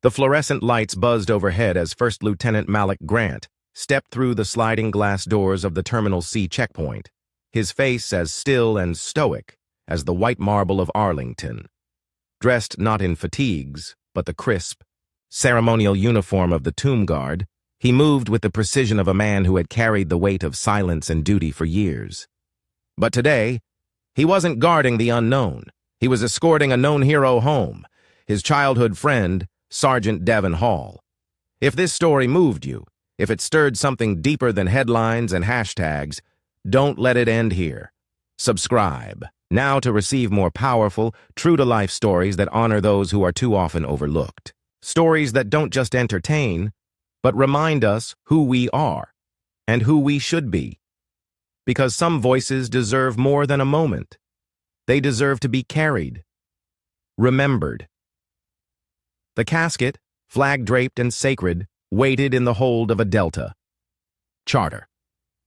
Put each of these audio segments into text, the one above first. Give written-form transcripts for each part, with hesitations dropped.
The fluorescent lights buzzed overhead as First Lieutenant Malik Grant stepped through the sliding glass doors of the Terminal C checkpoint, his face as still and stoic as the white marble of Arlington. Dressed not in fatigues, but the crisp, ceremonial uniform of the Tomb Guard, he moved with the precision of a man who had carried the weight of silence and duty for years. But today, he wasn't guarding the unknown. He was escorting a known hero home, his childhood friend, Sergeant Devon Hall. If this story moved you, if it stirred something deeper than headlines and hashtags, don't let it end here. Subscribe now to receive more powerful, true-to-life stories that honor those who are too often overlooked. Stories that don't just entertain, but remind us who we are and who we should be. Because some voices deserve more than a moment. They deserve to be carried, remembered. The casket, flag-draped and sacred, waited in the hold of a Delta charter.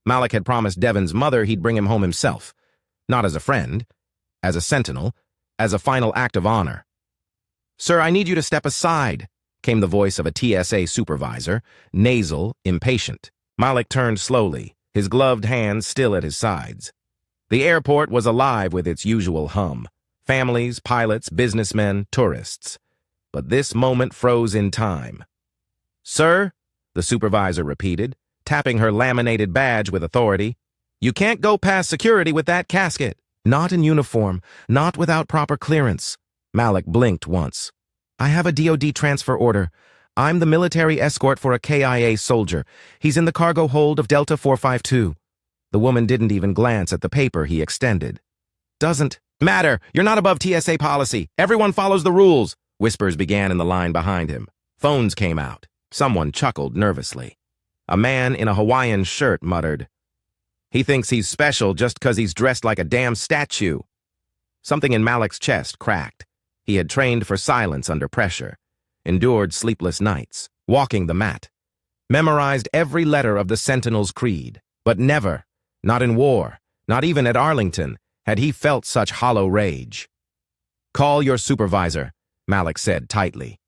Malik had promised Devon's mother he'd bring him home himself, not as a friend, as a sentinel, as a final act of honor. "Sir, I need you to step aside," came the voice of a TSA supervisor, nasal, impatient. Malik turned slowly, his gloved hands still at his sides. The airport was alive with its usual hum. Families, pilots, businessmen, tourists. But this moment froze in time. "Sir," the supervisor repeated, tapping her laminated badge with authority, "you can't go past security with that casket." "Not in uniform, not without proper clearance." Malik blinked once. "I have a DOD transfer order. I'm the military escort for a KIA soldier. He's in the cargo hold of Delta 452. The woman didn't even glance at the paper he extended. "Doesn't matter. You're not above TSA policy. Everyone follows the rules," whispers began in the line behind him. Phones came out. Someone chuckled nervously. A man in a Hawaiian shirt muttered, "He thinks he's special just 'cause he's dressed like a damn statue." Something in Malik's chest cracked. He had trained for silence under pressure, endured sleepless nights, walking the mat, memorized every letter of the Sentinel's creed, but never, not in war, not even at Arlington, had he felt such hollow rage. "Call your supervisor," Malik said tightly.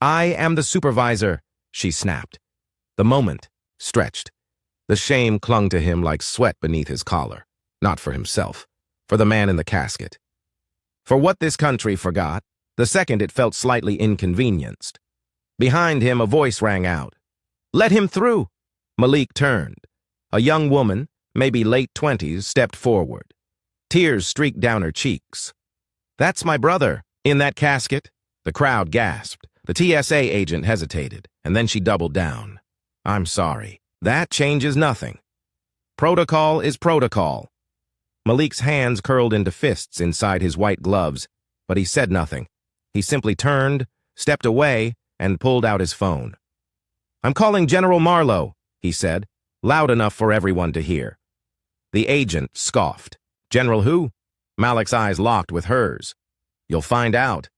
"I am the supervisor," she snapped. The moment stretched. The shame clung to him like sweat beneath his collar, not for himself, for the man in the casket. For what this country forgot, the second it felt slightly inconvenienced. Behind him a voice rang out. "Let him through!" Malik turned. A young woman, maybe late 20s, stepped forward. Tears streaked down her cheeks. "That's my brother, in that casket." The crowd gasped. The TSA agent hesitated, and then she doubled down. "I'm sorry. That changes nothing. Protocol is protocol." Malik's hands curled into fists inside his white gloves, but he said nothing. He simply turned, stepped away, and pulled out his phone. "I'm calling General Marlowe," he said, loud enough for everyone to hear. The agent scoffed. "General who?" Malik's eyes locked with hers. "You'll find out."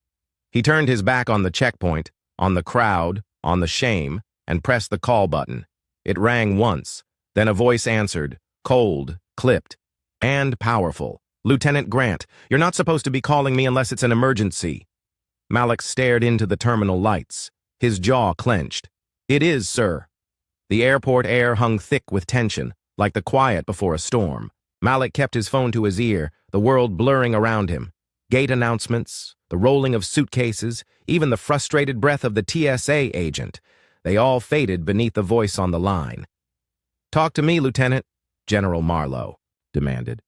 He turned his back on the checkpoint, on the crowd, on the shame, and pressed the call button. It rang once, then a voice answered, cold, clipped, and powerful. "Lieutenant Grant, you're not supposed to be calling me unless it's an emergency." Malik stared into the terminal lights, his jaw clenched. "It is, sir." The airport air hung thick with tension, like the quiet before a storm. Malik kept his phone to his ear, the world blurring around him. Gate announcements, the rolling of suitcases, even the frustrated breath of the TSA agent. They all faded beneath the voice on the line. "Talk to me, Lieutenant," General Marlowe demanded.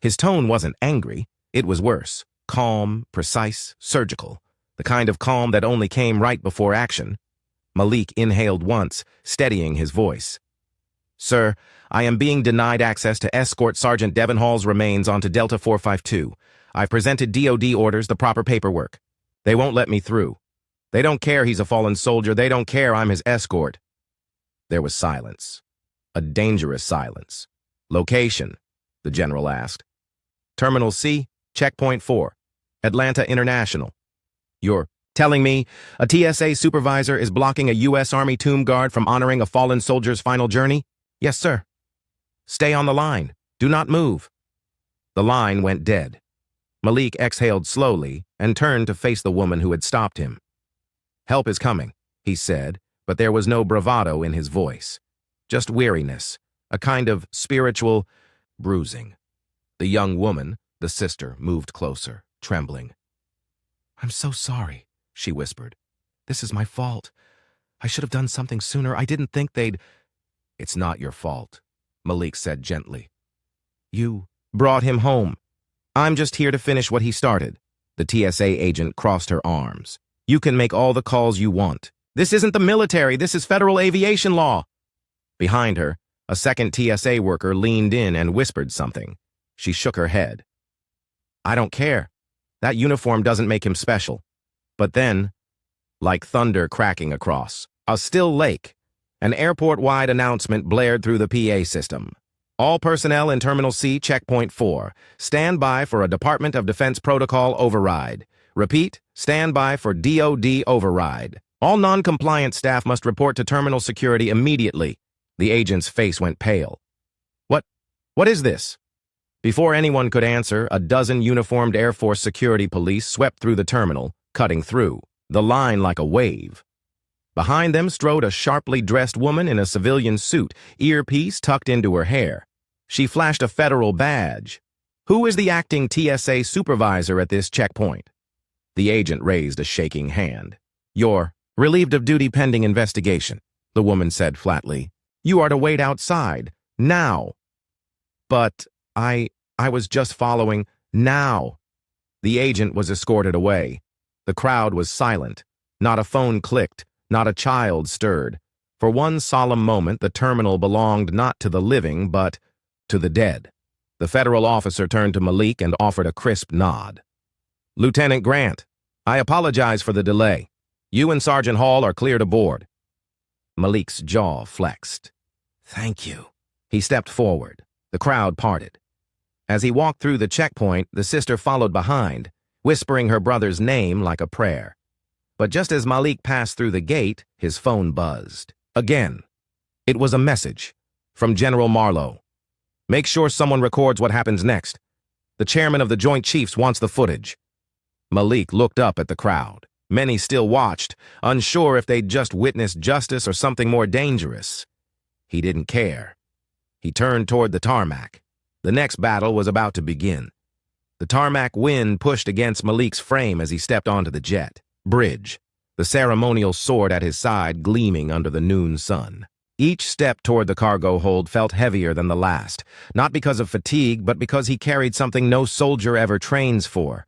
His tone wasn't angry. It was worse. Calm, precise, surgical. The kind of calm that only came right before action. Malik inhaled once, steadying his voice. "Sir, I am being denied access to escort Sergeant Devon Hall's remains onto Delta 452. I've presented DOD orders, the proper paperwork. They won't let me through. They don't care he's a fallen soldier. They don't care I'm his escort." There was silence. A dangerous silence. "Location?" the general asked. "Terminal C, Checkpoint 4, Atlanta International." "You're telling me a TSA supervisor is blocking a U.S. Army Tomb Guard from honoring a fallen soldier's final journey?" "Yes, sir." "Stay on the line. Do not move." The line went dead. Malik exhaled slowly and turned to face the woman who had stopped him. Help is coming, he said, but there was no bravado in his voice. Just weariness, a kind of spiritual bruising. The young woman, the sister, moved closer, trembling. "I'm so sorry," she whispered. "This is my fault. I should have done something sooner. I didn't think they'd—" "It's not your fault," Malik said gently. "You brought him home. I'm just here to finish what he started." The TSA agent crossed her arms. "You can make all the calls you want. This isn't the military. This is federal aviation law." Behind her, a second TSA worker leaned in and whispered something. She shook her head. "I don't care. That uniform doesn't make him special." But then, like thunder cracking across a still lake, an airport-wide announcement blared through the PA system. "All personnel in Terminal C, Checkpoint 4. Stand by for a Department of Defense protocol override. Repeat, stand by for DOD override. All non-compliant staff must report to terminal security immediately." The agent's face went pale. What is this?" Before anyone could answer, a dozen uniformed Air Force security police swept through the terminal, cutting through the line like a wave. Behind them strode a sharply dressed woman in a civilian suit, earpiece tucked into her hair. She flashed a federal badge. "Who is the acting TSA supervisor at this checkpoint?" The agent raised a shaking hand. "You're relieved of duty pending investigation," the woman said flatly. "You are to wait outside, now." "But I was just following, now." The agent was escorted away. The crowd was silent. Not a phone clicked, not a child stirred. For one solemn moment, the terminal belonged not to the living, but to the dead. The federal officer turned to Malik and offered a crisp nod. "Lieutenant Grant, I apologize for the delay. You and Sergeant Hall are cleared aboard." Malik's jaw flexed. "Thank you." He stepped forward. The crowd parted. As he walked through the checkpoint, the sister followed behind, whispering her brother's name like a prayer. But just as Malik passed through the gate, his phone buzzed. Again. It was a message from General Marlowe. "Make sure someone records what happens next. The chairman of the Joint Chiefs wants the footage." Malik looked up at the crowd. Many still watched, unsure if they'd just witnessed justice or something more dangerous. He didn't care. He turned toward the tarmac. The next battle was about to begin. The tarmac wind pushed against Malik's frame as he stepped onto the jet bridge, the ceremonial sword at his side gleaming under the noon sun. Each step toward the cargo hold felt heavier than the last, not because of fatigue, but because he carried something no soldier ever trains for: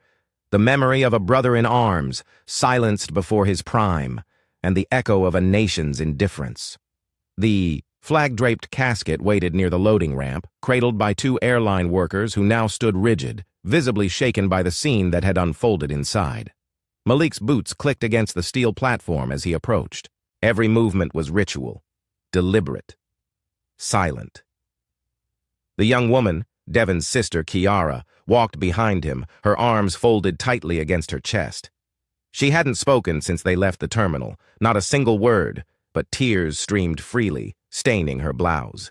the memory of a brother in arms, silenced before his prime, and the echo of a nation's indifference. The flag-draped casket waited near the loading ramp, cradled by two airline workers who now stood rigid, visibly shaken by the scene that had unfolded inside. Malik's boots clicked against the steel platform as he approached. Every movement was ritual, deliberate, silent. The young woman, Devon's sister Kiara, walked behind him, her arms folded tightly against her chest. She hadn't spoken since they left the terminal, not a single word, but tears streamed freely, staining her blouse.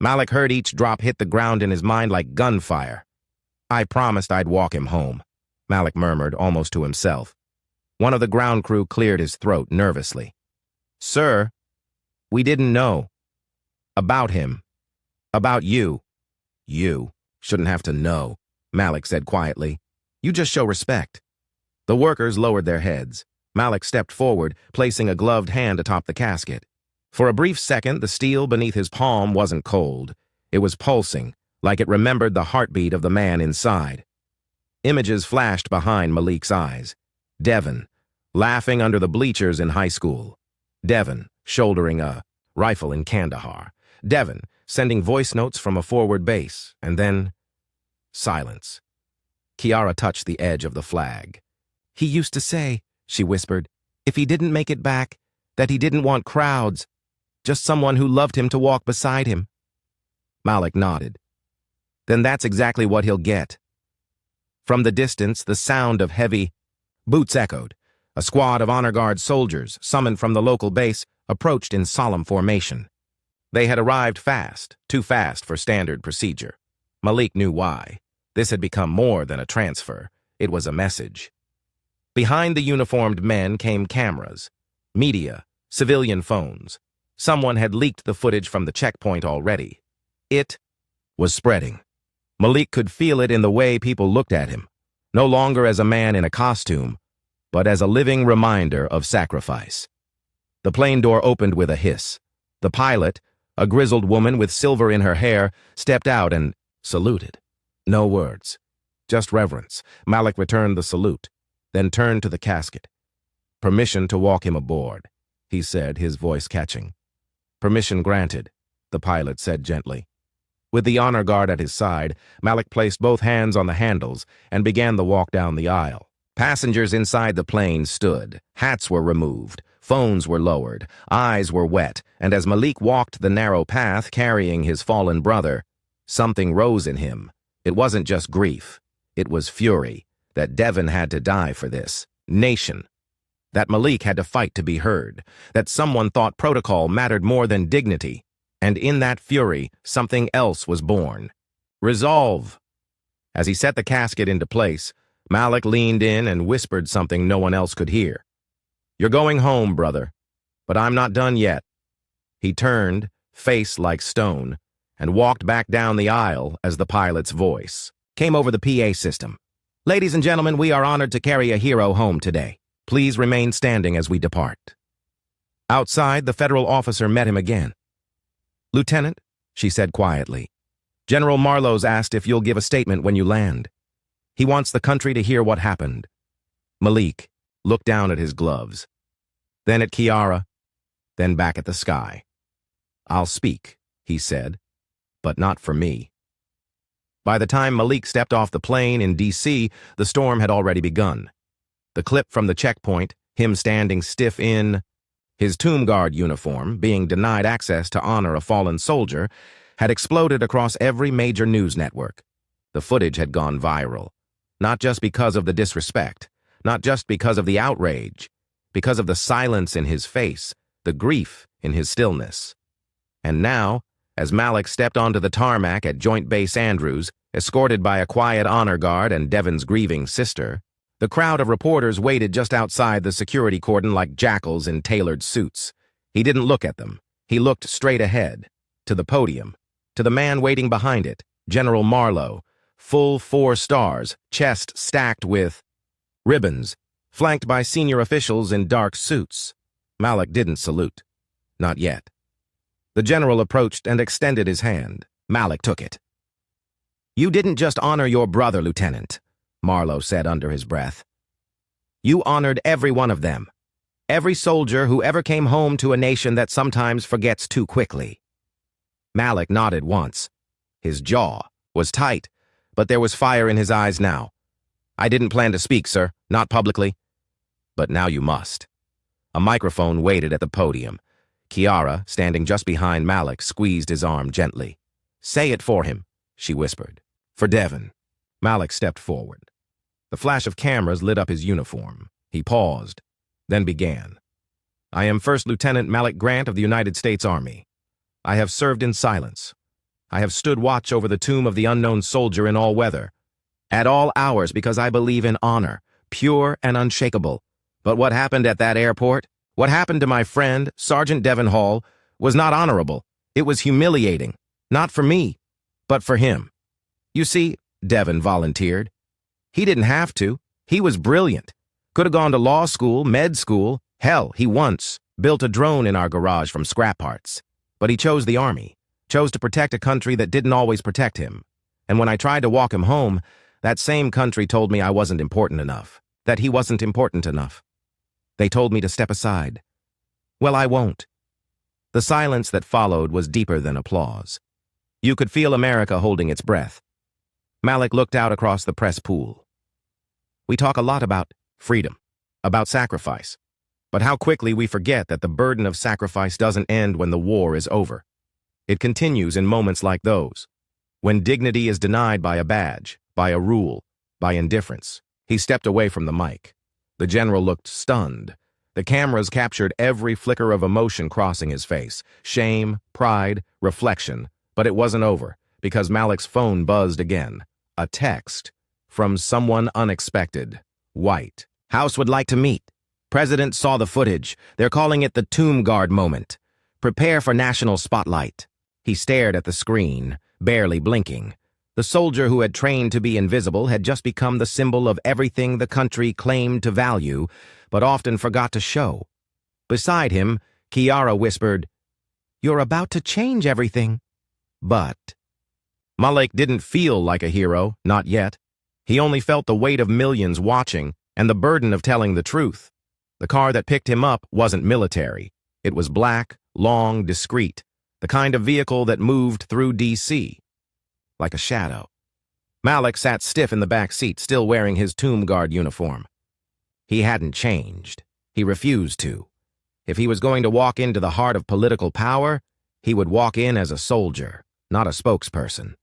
Malik heard each drop hit the ground in his mind like gunfire. "I promised I'd walk him home," Malik murmured, almost to himself. One of the ground crew cleared his throat nervously. "Sir, we didn't know. About him. About you." "You shouldn't have to know," Malik said quietly. "You just show respect." The workers lowered their heads. Malik stepped forward, placing a gloved hand atop the casket. For a brief second, the steel beneath his palm wasn't cold. It was pulsing, like it remembered the heartbeat of the man inside. Images flashed behind Malik's eyes. Devon, laughing under the bleachers in high school. Devon, shouldering a rifle in Kandahar. Devon, sending voice notes from a forward base. And then, silence. Kiara touched the edge of the flag. "He used to say," she whispered, "if he didn't make it back, that he didn't want crowds, just someone who loved him to walk beside him." Malik nodded. "Then that's exactly what he'll get." From the distance, the sound of heavy boots echoed. A squad of honor guard soldiers, summoned from the local base, approached in solemn formation. They had arrived fast, too fast for standard procedure. Malik knew why. This had become more than a transfer. It was a message. Behind the uniformed men came cameras, media, civilian phones. Someone had leaked the footage from the checkpoint already. It was spreading. Malik could feel it in the way people looked at him, no longer as a man in a costume, but as a living reminder of sacrifice. The plane door opened with a hiss. The pilot, a grizzled woman with silver in her hair, stepped out and saluted. No words, just reverence. Malik returned the salute, then turned to the casket. "Permission to walk him aboard," he said, his voice catching. "Permission granted," the pilot said gently. With the honor guard at his side, Malik placed both hands on the handles and began the walk down the aisle. Passengers inside the plane stood. Hats were removed. Phones were lowered. Eyes were wet. And as Malik walked the narrow path carrying his fallen brother, something rose in him. It wasn't just grief. It was fury that Devin had to die for this nation, that Malik had to fight to be heard, that someone thought protocol mattered more than dignity. And in that fury, something else was born. Resolve. As he set the casket into place, Malik leaned in and whispered something no one else could hear. "You're going home, brother, but I'm not done yet." He turned, face like stone, and walked back down the aisle as the pilot's voice came over the PA system. "Ladies and gentlemen, we are honored to carry a hero home today. Please remain standing as we depart." Outside, the federal officer met him again. "Lieutenant," she said quietly, "General Marlowe's asked if you'll give a statement when you land. He wants the country to hear what happened." Malik looked down at his gloves, then at Kiara, then back at the sky. "I'll speak," he said, "but not for me." By the time Malik stepped off the plane in D.C., the storm had already begun. The clip from the checkpoint, him standing stiff in his Tomb Guard uniform, being denied access to honor a fallen soldier, had exploded across every major news network. The footage had gone viral, not just because of the disrespect, not just because of the outrage, because of the silence in his face, the grief in his stillness. And now, as Malik stepped onto the tarmac at Joint Base Andrews, escorted by a quiet honor guard and Devin's grieving sister, the crowd of reporters waited just outside the security cordon like jackals in tailored suits. He didn't look at them. He looked straight ahead, to the podium, to the man waiting behind it, General Marlowe, full 4 stars, chest stacked with ribbons, flanked by senior officials in dark suits. Malik didn't salute. Not yet. The general approached and extended his hand. Malik took it. "You didn't just honor your brother, Lieutenant," Marlowe said under his breath. "You honored every one of them. Every soldier who ever came home to a nation that sometimes forgets too quickly." Malik nodded once. His jaw was tight, but there was fire in his eyes now. "I didn't plan to speak, sir, not publicly. But now you must." A microphone waited at the podium. Kiara, standing just behind Malik, squeezed his arm gently. "Say it for him," she whispered. "For Devin." Malik stepped forward. The flash of cameras lit up his uniform. He paused, then began. "I am First Lieutenant Malik Grant of the United States Army. I have served in silence. I have stood watch over the tomb of the unknown soldier in all weather, at all hours, because I believe in honor, pure and unshakable. But what happened at that airport, what happened to my friend, Sergeant Devin Hall, was not honorable. It was humiliating, not for me, but for him. You see," Devin volunteered, "he didn't have to. He was brilliant. Could have gone to law school, med school. Hell, he once built a drone in our garage from scrap parts. But he chose the Army, chose to protect a country that didn't always protect him. And when I tried to walk him home, that same country told me I wasn't important enough, that he wasn't important enough. They told me to step aside. Well, I won't." The silence that followed was deeper than applause. You could feel America holding its breath. Malik looked out across the press pool. "We talk a lot about freedom, about sacrifice. But how quickly we forget that the burden of sacrifice doesn't end when the war is over. It continues in moments like those, when dignity is denied by a badge, by a rule, by indifference." He stepped away from the mic. The general looked stunned. The cameras captured every flicker of emotion crossing his face, shame, pride, reflection. But it wasn't over, because Malik's phone buzzed again. A text from someone unexpected, white, House would like to meet. President saw the footage. They're calling it the Tomb Guard moment. Prepare for national spotlight. He stared at the screen, barely blinking. The soldier who had trained to be invisible had just become the symbol of everything the country claimed to value, but often forgot to show. Beside him, Kiara whispered, "You're about to change everything." But Malik didn't feel like a hero, not yet. He only felt the weight of millions watching and the burden of telling the truth. The car that picked him up wasn't military. It was black, long, discreet, the kind of vehicle that moved through D.C. like a shadow. Malik sat stiff in the back seat, still wearing his Tomb Guard uniform. He hadn't changed. He refused to. If he was going to walk into the heart of political power, he would walk in as a soldier, not a spokesperson.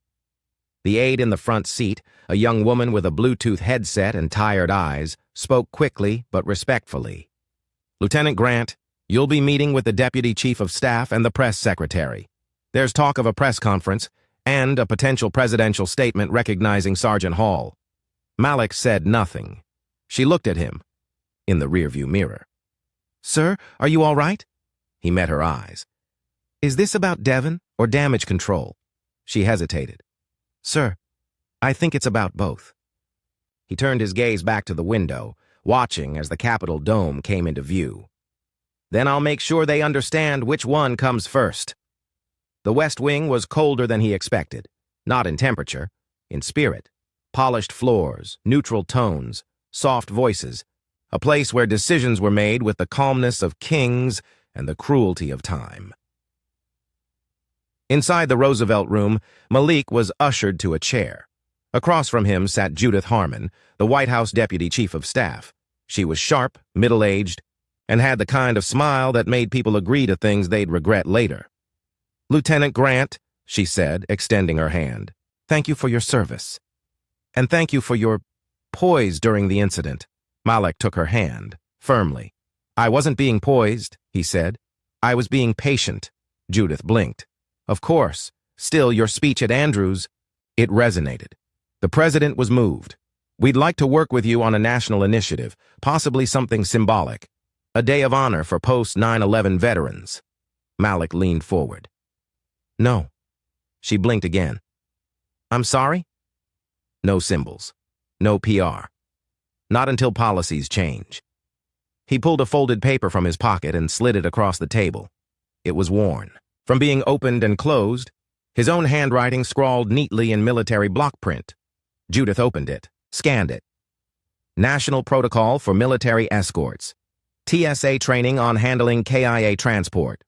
The aide in the front seat, a young woman with a Bluetooth headset and tired eyes, spoke quickly but respectfully. "Lieutenant Grant, you'll be meeting with the Deputy Chief of Staff and the Press Secretary. There's talk of a press conference and a potential presidential statement recognizing Sergeant Hall." Malik said nothing. She looked at him in the rearview mirror. "Sir, are you all right?" He met her eyes. "Is this about Devon or damage control?" She hesitated. "Sir, I think it's about both." He turned his gaze back to the window, watching as the Capitol dome came into view. "Then I'll make sure they understand which one comes first." The West Wing was colder than he expected, not in temperature, in spirit. Polished floors, neutral tones, soft voices, a place where decisions were made with the calmness of kings and the cruelty of time. Inside the Roosevelt room, Malik was ushered to a chair. Across from him sat Judith Harmon, the White House Deputy Chief of Staff. She was sharp, middle-aged, and had the kind of smile that made people agree to things they'd regret later. "Lieutenant Grant," she said, extending her hand, "thank you for your service. And thank you for your poise during the incident." Malik took her hand, firmly. "I wasn't being poised," he said. "I was being patient." Judith blinked. "Of course. Still, your speech at Andrews," it resonated. "The president was moved. We'd like to work with you on a national initiative, possibly something symbolic. A day of honor for post-9/11 veterans." Malik leaned forward. "No." She blinked again. "I'm sorry?" No symbols. No PR. Not until policies change. He pulled a folded paper from his pocket and slid it across the table. It was worn. From being opened and closed, his own handwriting scrawled neatly in military block print. Judith opened it, scanned it. "National Protocol for Military Escorts. TSA Training on Handling KIA Transport.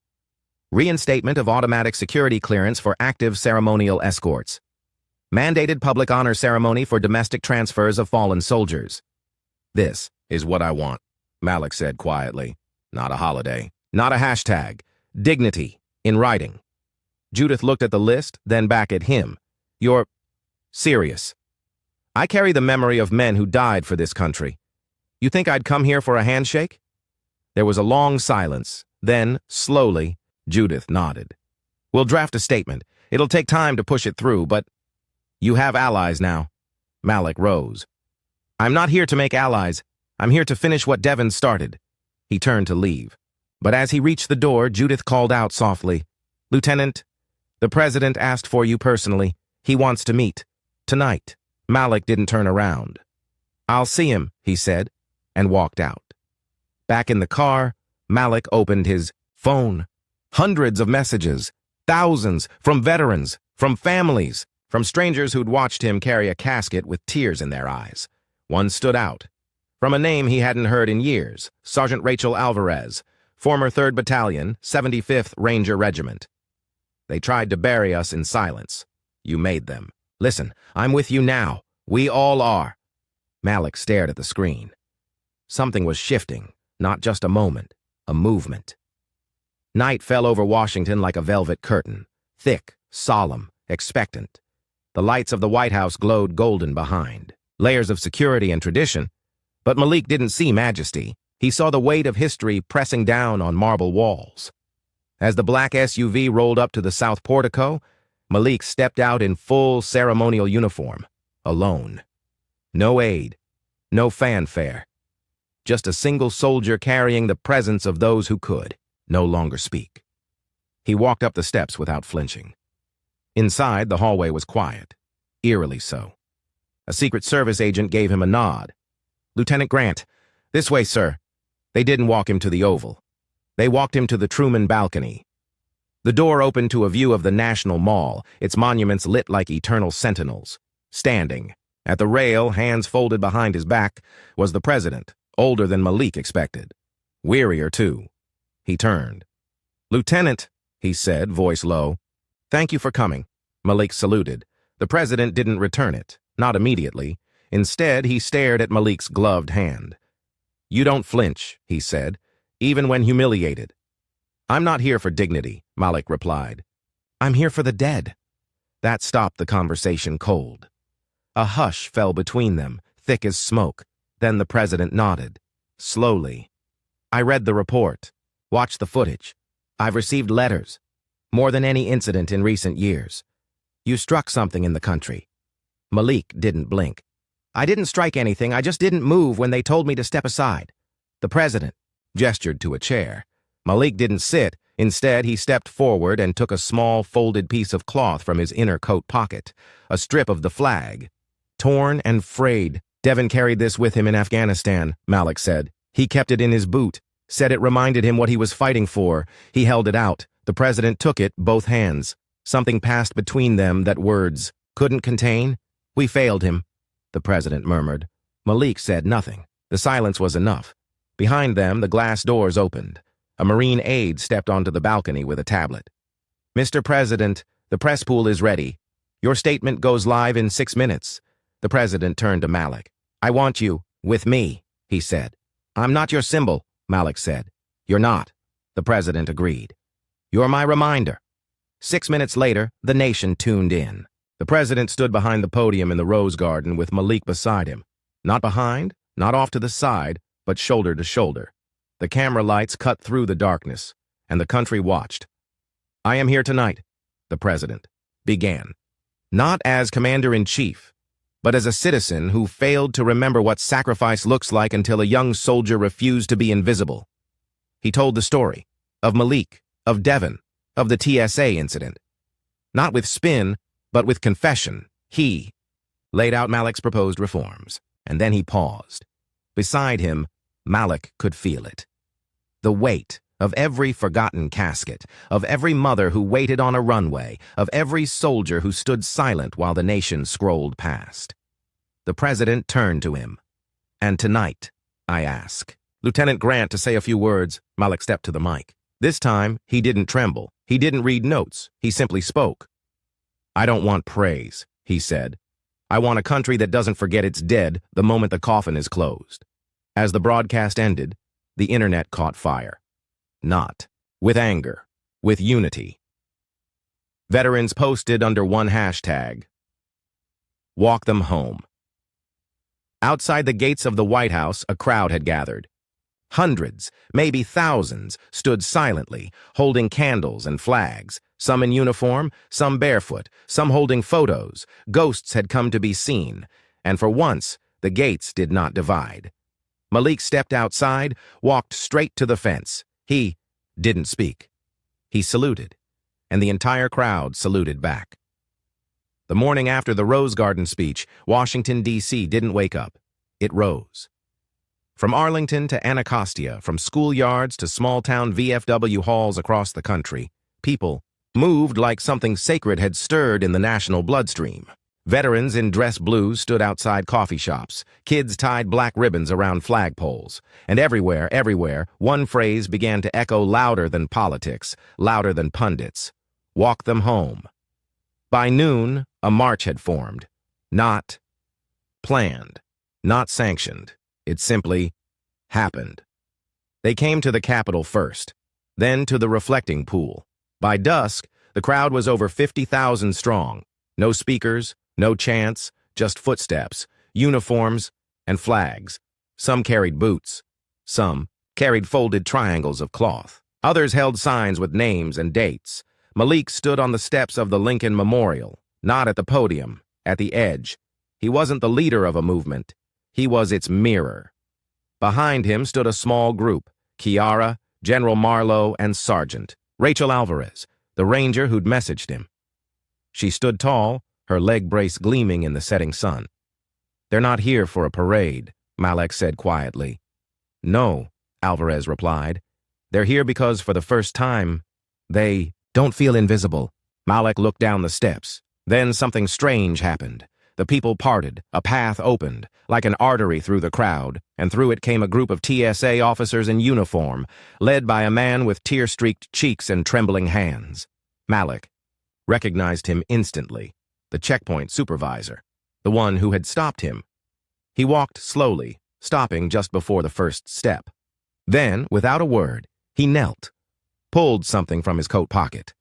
Reinstatement of automatic security clearance for active ceremonial escorts. Mandated public honor ceremony for domestic transfers of fallen soldiers." "This is what I want," Malik said quietly. "Not a holiday. Not a hashtag. Dignity. In writing." Judith looked at the list, then back at him. "You're serious. I carry the memory of men who died for this country. You think I'd come here for a handshake?" There was a long silence. Then, slowly, Judith nodded. "We'll draft a statement. It'll take time to push it through, but you have allies now." Malik rose. "I'm not here to make allies. I'm here to finish what Devon started." He turned to leave. But as he reached the door, Judith called out softly, "Lieutenant, the president asked for you personally. He wants to meet. Tonight." Malik didn't turn around. "I'll see him," he said, and walked out. Back in the car, Malik opened his phone. Hundreds of messages. Thousands, from veterans, from families, from strangers who'd watched him carry a casket with tears in their eyes. One stood out. From a name he hadn't heard in years, Sergeant Rachel Alvarez, former 3rd Battalion, 75th Ranger Regiment. "They tried to bury us in silence. You made them. Listen, I'm with you now. We all are." Malik stared at the screen. Something was shifting, not just a moment, a movement. Night fell over Washington like a velvet curtain, thick, solemn, expectant. The lights of the White House glowed golden behind, layers of security and tradition. But Malik didn't see majesty. He saw the weight of history pressing down on marble walls. As the black SUV rolled up to the south portico, Malik stepped out in full ceremonial uniform, alone. No aid, no fanfare. just a single soldier carrying the presence of those who could no longer speak. He walked up the steps without flinching. Inside, the hallway was quiet, eerily so. A Secret Service agent gave him a nod. "Lieutenant Grant, this way, sir." They didn't walk him to the Oval. They walked him to the Truman balcony. The door opened to a view of the National Mall, its monuments lit like eternal sentinels. Standing, at the rail, hands folded behind his back, was the president, older than Malik expected. Wearier, too. He turned. "Lieutenant," he said, voice low. "Thank you for coming." Malik saluted. The president didn't return it, not immediately. Instead, he stared at Malik's gloved hand. "You don't flinch," he said, "even when humiliated." "I'm not here for dignity," Malik replied. "I'm here for the dead." That stopped the conversation cold. A hush fell between them, thick as smoke. Then the president nodded. Slowly. "I read the report, watched the footage. I've received letters. More than any incident in recent years. You struck something in the country." Malik didn't blink. "I didn't strike anything, I just didn't move when they told me to step aside." The president gestured to a chair. Malik didn't sit. Instead, he stepped forward and took a small, folded piece of cloth from his inner coat pocket, a strip of the flag. "Torn and frayed. Devin carried this with him in Afghanistan," Malik said. "He kept it in his boot, said it reminded him what he was fighting for." He held it out. The president took it, both hands. Something passed between them that words couldn't contain. "We failed him," the president murmured. Malik said nothing. The silence was enough. Behind them, the glass doors opened. A Marine aide stepped onto the balcony with a tablet. "Mr. President, the press pool is ready. Your statement goes live in 6 minutes." The president turned to Malik. "I want you with me," he said. "I'm not your symbol," Malik said. "You're not," the president agreed. "You're my reminder." 6 minutes later, the nation tuned in. The president stood behind the podium in the Rose Garden with Malik beside him. Not behind, not off to the side, but shoulder to shoulder. The camera lights cut through the darkness, and the country watched. "I am here tonight," the president began. "Not as commander-in-chief, but as a citizen who failed to remember what sacrifice looks like until a young soldier refused to be invisible." He told the story of Malik, of Devin, of the TSA incident. Not with spin, but with confession. He laid out Malik's proposed reforms, and then he paused. Beside him, Malik could feel it. The weight of every forgotten casket, of every mother who waited on a runway, of every soldier who stood silent while the nation scrolled past. The president turned to him. "And tonight, I ask Lieutenant Grant to say a few words." Malik stepped to the mic. This time, he didn't tremble. He didn't read notes. He simply spoke. "I don't want praise," he said. "I want a country that doesn't forget it's dead the moment the coffin is closed." As the broadcast ended, the internet caught fire. Not with anger, with unity. Veterans posted under one hashtag: "Walk them home." Outside the gates of the White House, a crowd had gathered. Hundreds, maybe thousands, stood silently, holding candles and flags, some in uniform, some barefoot, some holding photos. Ghosts had come to be seen, and for once, the gates did not divide. Malik stepped outside, walked straight to the fence. He didn't speak. He saluted, and the entire crowd saluted back. The morning after the Rose Garden speech, Washington, D.C. didn't wake up. It rose. From Arlington to Anacostia, from schoolyards to small-town VFW halls across the country, people moved like something sacred had stirred in the national bloodstream. Veterans in dress blues stood outside coffee shops. Kids tied black ribbons around flagpoles. And everywhere, one phrase began to echo louder than politics, louder than pundits. "Walk them home." By noon, a march had formed. Not planned, not sanctioned. It simply happened. They came to the Capitol first, then to the reflecting pool. By dusk, the crowd was over 50,000 strong. No speakers, no chants, just footsteps, uniforms, and flags. Some carried boots. Some carried folded triangles of cloth. Others held signs with names and dates. Malik stood on the steps of the Lincoln Memorial, not at the podium, at the edge. He wasn't the leader of a movement. He was its mirror. Behind him stood a small group: Kiara, General Marlowe, and Sergeant Rachel Alvarez, the ranger who'd messaged him. She stood tall, her leg brace gleaming in the setting sun. "They're not here for a parade," Malek said quietly. "No," Alvarez replied. "They're here because for the first time, they don't feel invisible." Malek looked down the steps. Then something strange happened. The people parted, a path opened, like an artery through the crowd, and through it came a group of TSA officers in uniform, led by a man with tear-streaked cheeks and trembling hands. Malek recognized him instantly, the checkpoint supervisor, the one who had stopped him. He walked slowly, stopping just before the first step. Then, without a word, he knelt, pulled something from his coat pocket.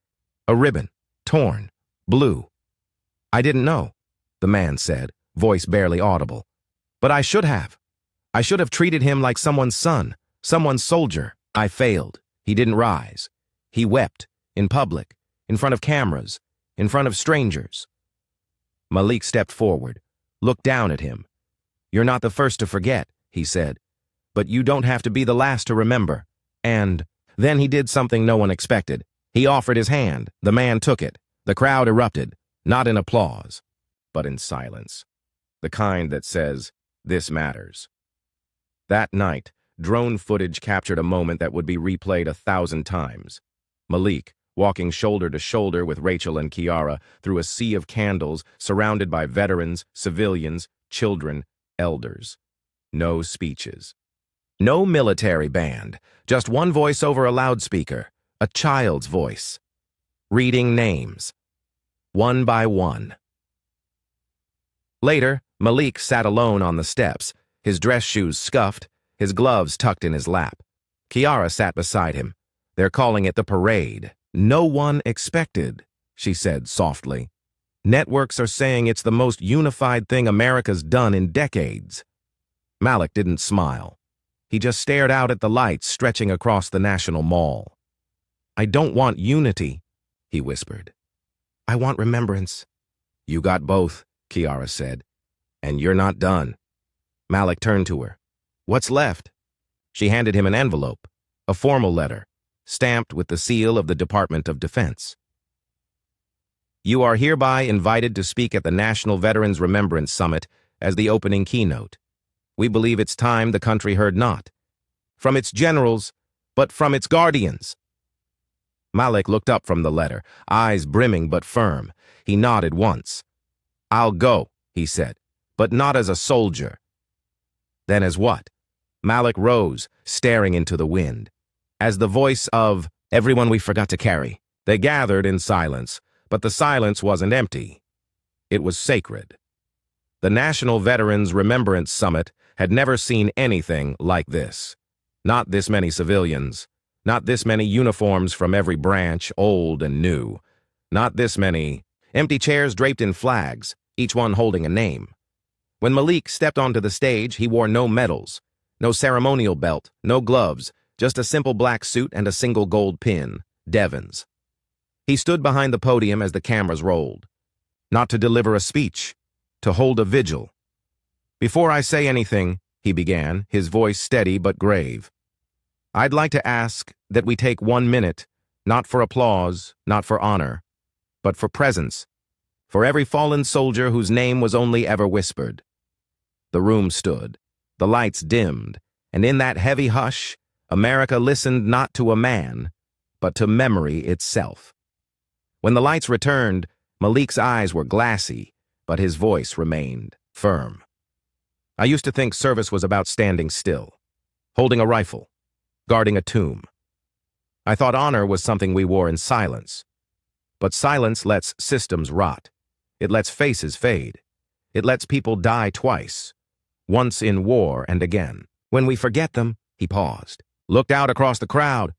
A ribbon, torn, blue. "I didn't know," the man said, voice barely audible. "But I should have. I should have treated him like someone's son, someone's soldier. I failed." He didn't rise. He wept, in public, in front of cameras, in front of strangers. Malik stepped forward, looked down at him. "You're not the first to forget," he said, "but you don't have to be the last to remember." And then he did something no one expected. He offered his hand. The man took it. The crowd erupted, not in applause, but in silence. The kind that says, "This matters." That night, drone footage captured a moment that would be replayed 1,000 times. Malik, walking shoulder to shoulder with Rachel and Kiara through a sea of candles, surrounded by veterans, civilians, children, elders. No speeches. No military band, just one voice over a loudspeaker, a child's voice, reading names, one by one. Later, Malik sat alone on the steps, his dress shoes scuffed, his gloves tucked in his lap. Kiara sat beside him. "They're calling it the parade. No one expected," she said softly. "Networks are saying it's the most unified thing America's done in decades." Malek didn't smile. He just stared out at the lights stretching across the National Mall. "I don't want unity," he whispered. "I want remembrance." "You got both," Kiara said. "And you're not done." Malek turned to her. "What's left?" She handed him an envelope, a formal letter, stamped with the seal of the Department of Defense. "You are hereby invited to speak at the National Veterans Remembrance Summit as the opening keynote. We believe it's time the country heard not from its generals, but from its guardians." Malek looked up from the letter, eyes brimming but firm. He nodded once. "I'll go," he said, "but not as a soldier." "Then as what?" Malek rose, staring into the wind. As the voice of everyone we forgot to carry. They gathered in silence, but the silence wasn't empty. It was sacred. The National Veterans Remembrance Summit had never seen anything like this. Not this many civilians. Not this many uniforms from every branch, old and new. Not this many empty chairs draped in flags, each one holding a name. When Malik stepped onto the stage, he wore no medals, no ceremonial belt, no gloves, just a simple black suit and a single gold pin, Devon's. He stood behind the podium as the cameras rolled. Not to deliver a speech, to hold a vigil. "Before I say anything," he began, his voice steady but grave, "I'd like to ask that we take 1 minute, not for applause, not for honor, but for presence, for every fallen soldier whose name was only ever whispered." The room stood, the lights dimmed, and in that heavy hush, America listened not to a man, but to memory itself. When the lights returned, Malik's eyes were glassy, but his voice remained firm. "I used to think service was about standing still, holding a rifle, guarding a tomb. I thought honor was something we wore in silence. But silence lets systems rot. It lets faces fade. It lets people die twice, once in war and again. When we forget them," he paused, looked out across the crowd.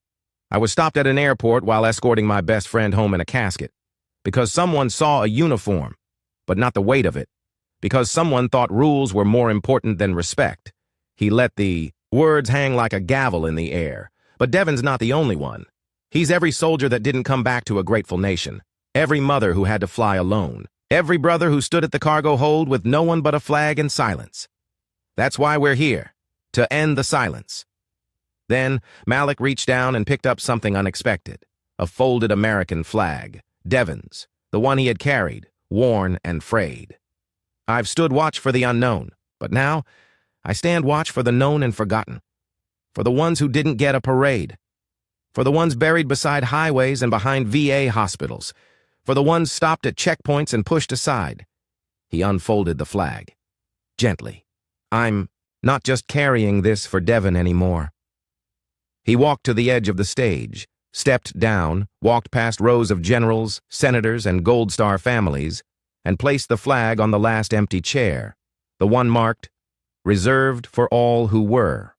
"I was stopped at an airport while escorting my best friend home in a casket, because someone saw a uniform, but not the weight of it, because someone thought rules were more important than respect." He let the words hang like a gavel in the air. But Devon's not the only one. He's every soldier that didn't come back to a grateful nation, every mother who had to fly alone, every brother who stood at the cargo hold with no one but a flag and silence. That's why we're here, to end the silence. Then Malik reached down and picked up something unexpected, a folded American flag, Devon's, the one he had carried, worn and frayed. I've stood watch for the unknown, but now I stand watch for the known and forgotten, for the ones who didn't get a parade, for the ones buried beside highways and behind VA hospitals, for the ones stopped at checkpoints and pushed aside. He unfolded the flag. Gently. I'm not just carrying this for Devon anymore. He walked to the edge of the stage, stepped down, walked past rows of generals, senators, and Gold Star families, and placed the flag on the last empty chair, the one marked, "Reserved for all who were."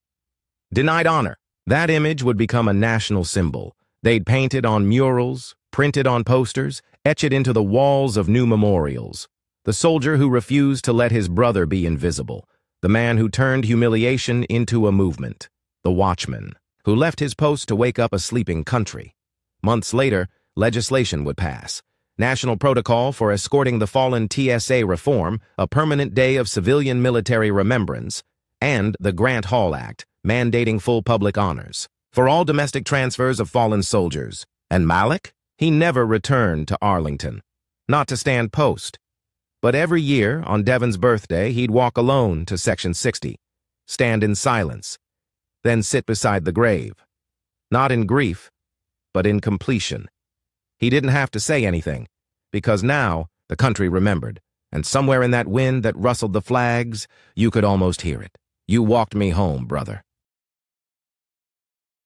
Denied honor. That image would become a national symbol. They'd paint it on murals, print it on posters, etch it into the walls of new memorials. The soldier who refused to let his brother be invisible. The man who turned humiliation into a movement. The watchman, who left his post to wake up a sleeping country. Months later, legislation would pass. National Protocol for Escorting the Fallen TSA Reform, a permanent day of civilian military remembrance, and the Grant Hall Act, mandating full public honors for all domestic transfers of fallen soldiers. And Malik? He never returned to Arlington, not to stand post. But every year, on Devon's birthday, he'd walk alone to Section 60, stand in silence, then sit beside the grave. Not in grief, but in completion. He didn't have to say anything, because now the country remembered, and somewhere in that wind that rustled the flags, you could almost hear it. "You walked me home, brother."